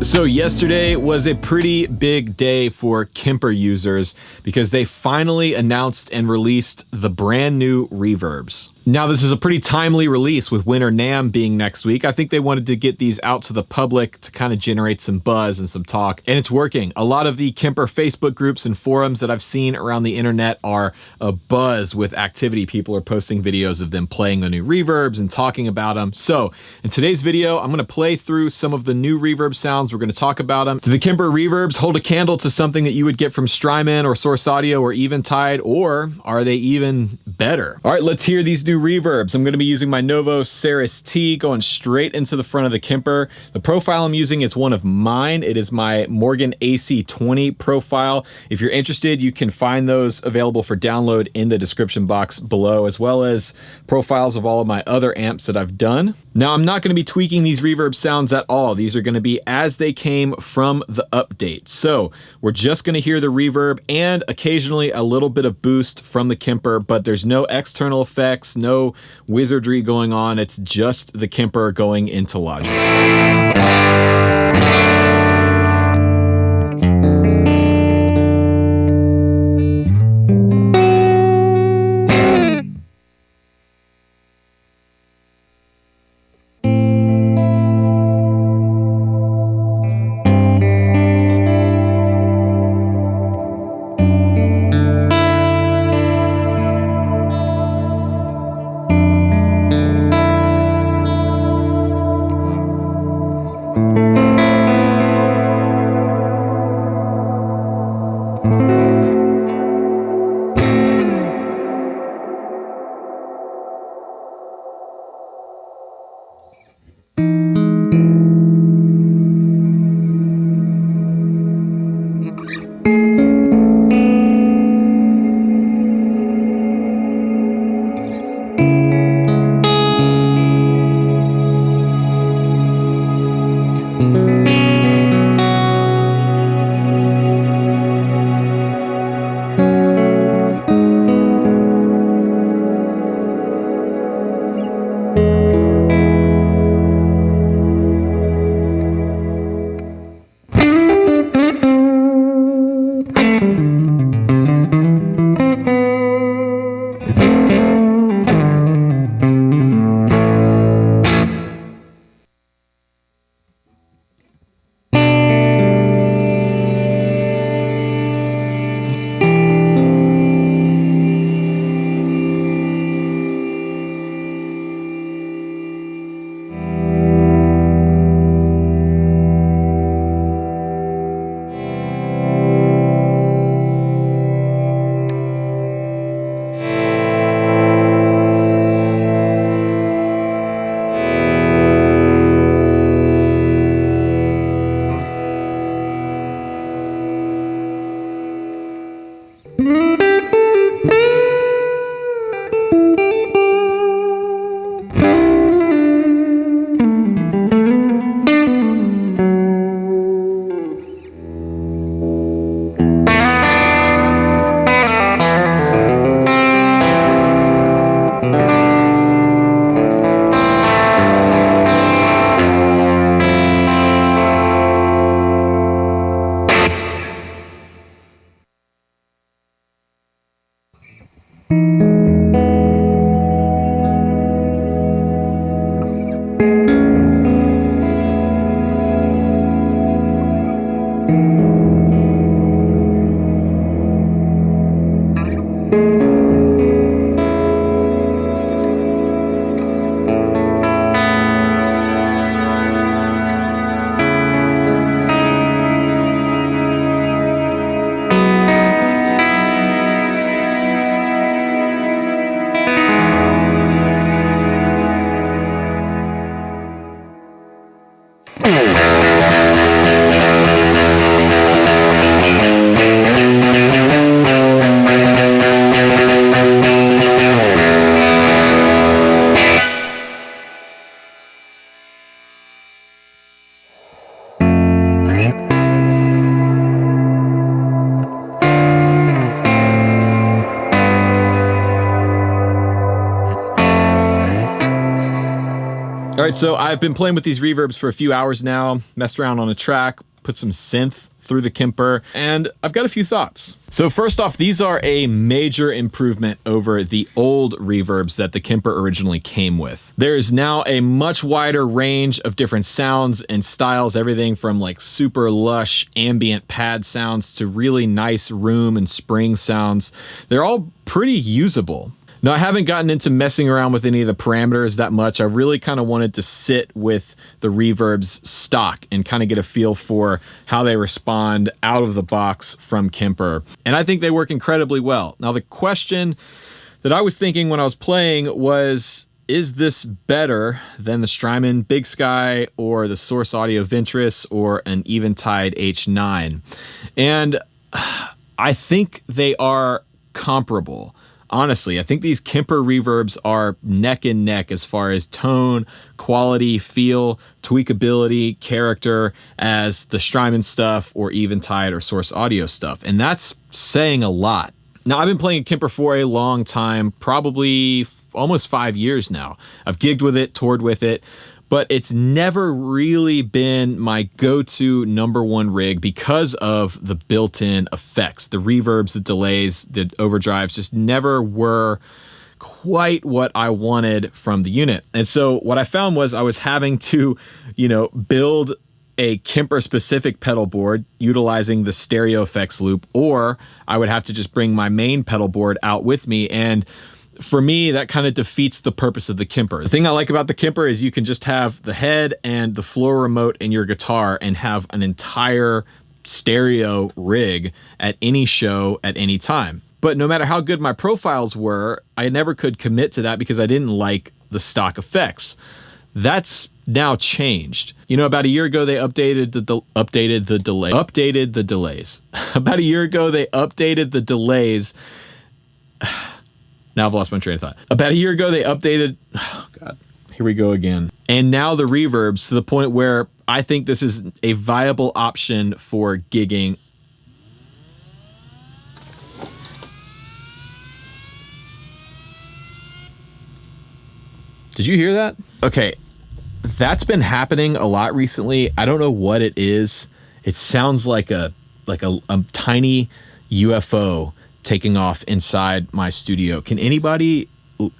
So yesterday was a pretty big day for Kemper users because they finally announced and released the brand new reverbs. Now this is a pretty timely release with Winter NAMM being next week. I think they wanted to get these out to the public to kind of generate some buzz and some talk, and it's working. A lot of the Kemper Facebook groups and forums that I've seen around the internet are abuzz with activity. People are posting videos of them playing the new reverbs and talking about them. So in today's video, I'm going to play through some of the new reverb sounds. We're going to talk about them. Do the Kemper reverbs hold a candle to something that you would get from Strymon or Source Audio or Eventide, or are they even better? All right, let's hear these new reverbs. I'm going to be using my Novo Ceres T, going straight into the front of the Kemper. The profile I'm using is one of mine. It is my Morgan AC20 profile. If you're interested, you can find those available for download in the description box below, as well as profiles of all of my other amps that I've done. Now, I'm not going to be tweaking these reverb sounds at all. These are going to be as they came from the update. So we're just going to hear the reverb and occasionally a little bit of boost from the Kemper, but there's no external effects, no wizardry going on. It's just the Kemper going into Logic. right, so I've been playing with these reverbs for a few hours now, messed around on a track, put some synth through the Kemper, and I've got a few thoughts. So first off, these are a major improvement over the old reverbs that the Kemper originally came with. There is now a much wider range of different sounds and styles, everything from like super lush ambient pad sounds to really nice room and spring sounds. They're all pretty usable. Now, I haven't gotten into messing around with any of the parameters that much. I really kind of wanted to sit with the reverbs stock and kind of get a feel for how they respond out of the box from Kemper. And I think they work incredibly well. Now, the question that I was thinking when I was playing was, is this better than the Strymon Big Sky or the Source Audio Ventris or an Eventide H9? And I think they are comparable. Honestly, I think these Kemper reverbs are neck and neck as far as tone, quality, feel, tweakability, character as the Strymon stuff or Eventide or Source Audio stuff. And that's saying a lot. Now, I've been playing Kemper for a long time, probably almost 5 years now. I've gigged with it, toured with it, but it's never really been my go-to #1 rig because of the built-in effects. The reverbs, the delays, the overdrives just never were quite what I wanted from the unit. And so what I found was I was having to, build a Kemper-specific pedal board utilizing the stereo effects loop, or I would have to just bring my main pedal board out with me. And for me, that kind of defeats the purpose of the Kemper. The thing I like about the Kemper is you can just have the head and the floor remote in your guitar and have an entire stereo rig at any show at any time. But no matter how good my profiles were, I never could commit to that because I didn't like the stock effects. That's now changed. About a year ago, they updated the delays. About a year ago, they updated the delays. Now I've lost my train of thought. About a year ago, they updated, oh God, here we go again. And now the reverbs to the point where I think this is a viable option for gigging. Did you hear that? Okay, that's been happening a lot recently. I don't know what it is. It sounds like a tiny UFO taking off inside my studio. Can anybody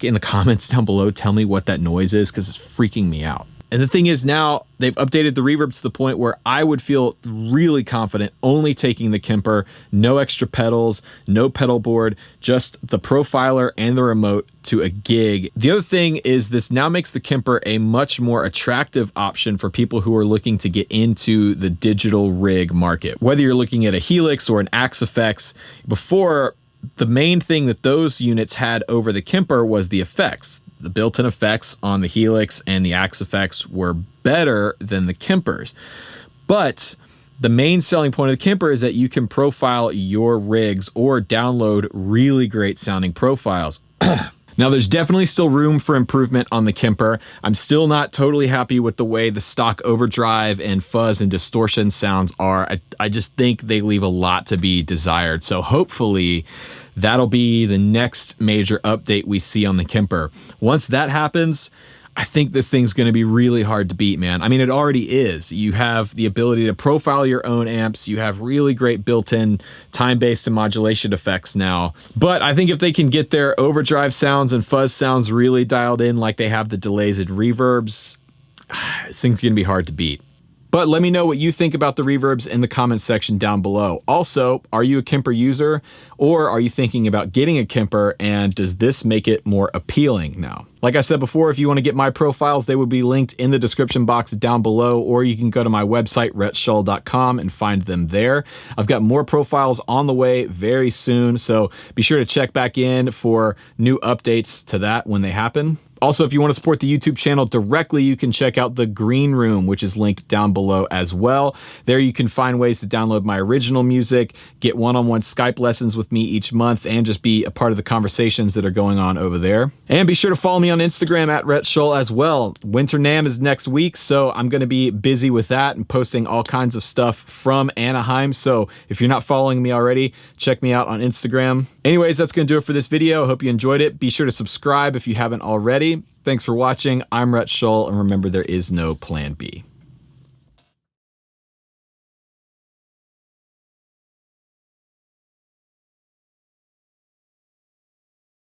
in the comments down below tell me what that noise is? Because it's freaking me out. And the thing is, now they've updated the reverb to the point where I would feel really confident only taking the Kemper, no extra pedals, no pedal board, just the profiler and the remote to a gig. The other thing is this now makes the Kemper a much more attractive option for people who are looking to get into the digital rig market. Whether you're looking at a Helix or an Axe Effects, before, the main thing that those units had over the Kemper was the effects. The built-in effects on the Helix and the Axe Effects were better than the Kempers. But the main selling point of the Kemper is that you can profile your rigs or download really great sounding profiles. Now, there's definitely still room for improvement on the Kemper. I'm still not totally happy with the way the stock overdrive and fuzz and distortion sounds are. I just think they leave a lot to be desired. So hopefully that'll be the next major update we see on the Kemper. Once that happens, I think this thing's going to be really hard to beat, man. I mean, it already is. You have the ability to profile your own amps. You have really great built-in time-based and modulation effects now. But I think if they can get their overdrive sounds and fuzz sounds really dialed in like they have the delays and reverbs, this thing's going to be hard to beat. But let me know what you think about the reverbs in the comments section down below. Also, are you a Kemper user or are you thinking about getting a Kemper, and does this make it more appealing now? Like I said before, if you want to get my profiles, they would be linked in the description box down below, or you can go to my website, rhettshull.com, and find them there. I've got more profiles on the way very soon, so be sure to check back in for new updates to that when they happen. Also, if you want to support the YouTube channel directly, you can check out the Green Room, which is linked down below as well. There you can find ways to download my original music, get one-on-one Skype lessons with me each month, and just be a part of the conversations that are going on over there. And be sure to follow me on Instagram at Rhett Shull as well. Winter NAMM is next week, so I'm going to be busy with that and posting all kinds of stuff from Anaheim. So if you're not following me already, check me out on Instagram. Anyways, that's going to do it for this video. I hope you enjoyed it. Be sure to subscribe if you haven't already. Thanks for watching. I'm Rhett Shull, and remember, there is no plan B.